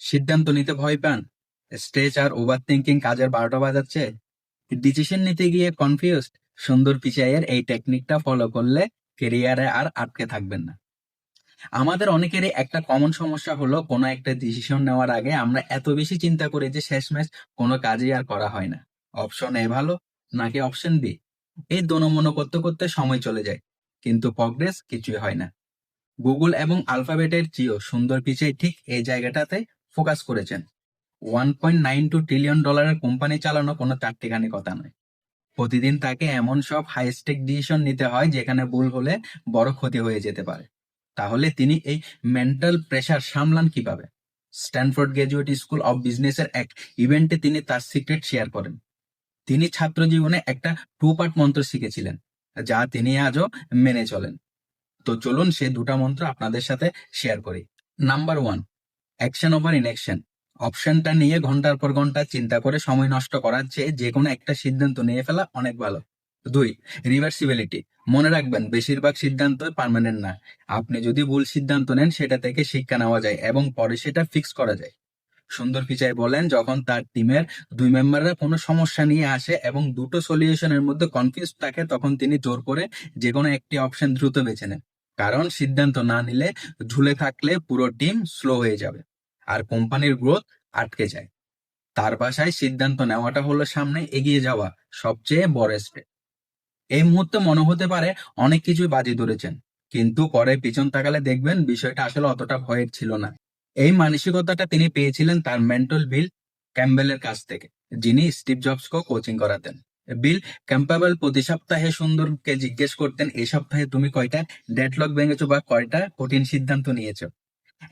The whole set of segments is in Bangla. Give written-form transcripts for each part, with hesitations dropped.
সিদ্ধান্ত নিতে ভয় পান, স্ট্রেস আর ওভার থিঙ্কিং কাজের 12টা বাজাচ্ছে, ডিসিশন নিতে গিয়ে কনফিউজড? সুন্দর পিচাইয়ের এই টেকনিকটা ফলো করলে কেরিয়ারে আর আটকে থাকবেন না। আমাদের অনেকেরই একটা কমন সমস্যা হলো, কোনো একটা ডিসিশন নেওয়ার আগে আমরা এত বেশি চিন্তা করি যে শেষমেশ কোনো কাজই আর করা হয় না। অপশন এ ভালো নাকি অপশন বি, এই দোনোমনো করতে করতে সময় চলে যায়, কিন্তু প্রগ্রেস কিছুই হয় না। গুগল এবং আলফাবেটের জিও সুন্দর পিচাই ঠিক এই জায়গাটাতে ফোকাস করেছেন। $1.92 ট্রিলিয়ন কোম্পানি চালানো কোনো চারটিখানি কথা নয়। প্রতিদিন তাকে এমন সব হাই স্টেক ডিসিশন নিতে হয় যেখানে ভুল হলে বড় ক্ষতি হয়ে যেতে পারে। তাহলে তিনি এই মেন্টাল প্রেশার সামলান কিভাবে? স্ট্যানফোর্ড গ্র্যাজুয়েট স্কুল অফ বিজনেসের এক ইভেন্টে তিনি তার সিক্রেট শেয়ার করেন। তিনি ছাত্র জীবনে একটা টু পার্ট মন্ত্র শিখেছিলেন, যা তিনি আজও মেনে চলেন। তো চলুন সে দুটা মন্ত্র আপনাদের সাথে শেয়ার করি। Number 1, action over inaction. অপশনটা নিয়ে ঘন্টার পর ঘন্টা চিন্তা করে সময় নষ্ট করার চেয়ে যে কোনো একটা সিদ্ধান্ত নিয়ে ফেলা অনেক ভালো। 2, রিভার্সিবিলিটি। মনে রাখবেন, বেশিরভাগ সিদ্ধান্ত পার্মানেন্ট না। আপনি যদি ভুল সিদ্ধান্ত নেন, সেটা থেকে শিক্ষা নেওয়া যায় এবং পরে সেটা ফিক্স করা যায়। সুন্দর পিচাই বলেন, যখন তার টিমের 2 মেম্বাররা কোনো সমস্যা নিয়ে আসে এবং দুটো সলিউশনের মধ্যে কনফিউজ থাকে, তখন তিনি জোর করে যে কোনো একটি অপশন দ্রুত বেছে নেন। কারণ সিদ্ধান্ত না নিলে, ঝুলে থাকলে পুরো টিম স্লো হয়ে যাবে আর কোম্পানির গ্রোথ আটকে যায়। তার ভাষায়, সিদ্ধান্ত নেওয়াটা হলো সামনে এগিয়ে যাওয়া সবচেয়ে বড় স্টেপ। এই মুহূর্তে মনে হতে পারে অনেক কিছুই বাজি ধরেছেন, কিন্তু পরে পিছন তাকালে দেখবেন বিষয়টা আসলে অতটা ভয়ের ছিল না। এই মানসিকতাটা তিনি পেয়েছিলেন তার মেন্টর বিল ক্যাম্বেলের কাছ থেকে, যিনি স্টিভ জবসকে কোচিং করাতেন। বিল ক্যাম্পবেল প্রতি সপ্তাহে সুন্দরকে জিজ্ঞেস করতেন, এই সপ্তাহে তুমি কয়টা ডেডলক ভেঙেছো বা কয়টা কঠিন সিদ্ধান্ত নিয়েছো।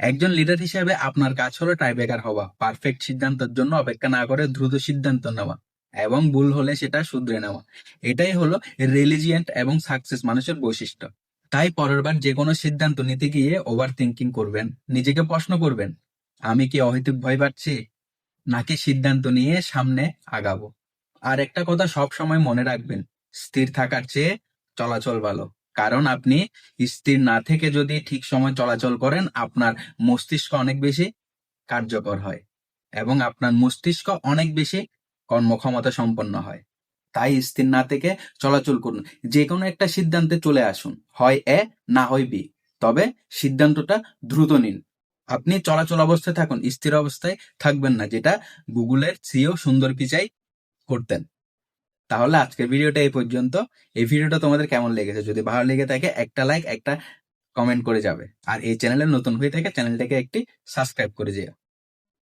একজন লিডার হিসেবে আপনার কাজ হলো টাইব্রেকার হওয়া, পারফেক্ট সিদ্ধান্তের জন্য অপেক্ষা না করে দ্রুত সিদ্ধান্ত নেওয়া এবং ভুল হলে সেটা শুধরে নেওয়া। এটাই হলো রেলিজিয়েন্ট এবং সাকসেস মানুষের বৈশিষ্ট্য। তাই পরের বার যে কোনো সিদ্ধান্ত নিতে গিয়ে ওভার থিঙ্কিং করবেন, নিজেকে প্রশ্ন করবেন, আমি কি অহেতুক ভয় পাচ্ছি নাকি সিদ্ধান্ত নিয়ে সামনে আগাবো। আর একটা কথা সব সময় মনে রাখবেন, স্থির থাকার চেয়ে চলাচল ভালো। কারণ আপনি স্থির না থেকে যদি ঠিক সময় চলাচল করেন, আপনার মস্তিষ্ক অনেক বেশি কার্যকর হয় এবং আপনার মস্তিষ্ক অনেক বেশি কর্মক্ষমতা সম্পন্ন হয়। তাই স্থির না থেকে চলাচল করুন, যে কোনো একটা সিদ্ধান্তে চলে আসুন, হয় এ না হয় বি, তবে সিদ্ধান্তটা দ্রুত নিন। আপনি চলাচল অবস্থায় থাকুন, স্থির অবস্থায় থাকবেন না, যেটা গুগলের সিইও সুন্দর পিচাই করতেন। তাহলে আজকের ভিডিওটা এই পর্যন্ত। এই ভিডিওটা তোমাদের কেমন লেগেছে? যদি ভালো লেগে থাকে একটা লাইক, একটা কমেন্ট করে যাবে। আর এই চ্যানেলে নতুন হয়ে থাকে, চ্যানেলটাকে একটি সাবস্ক্রাইব করে যেও।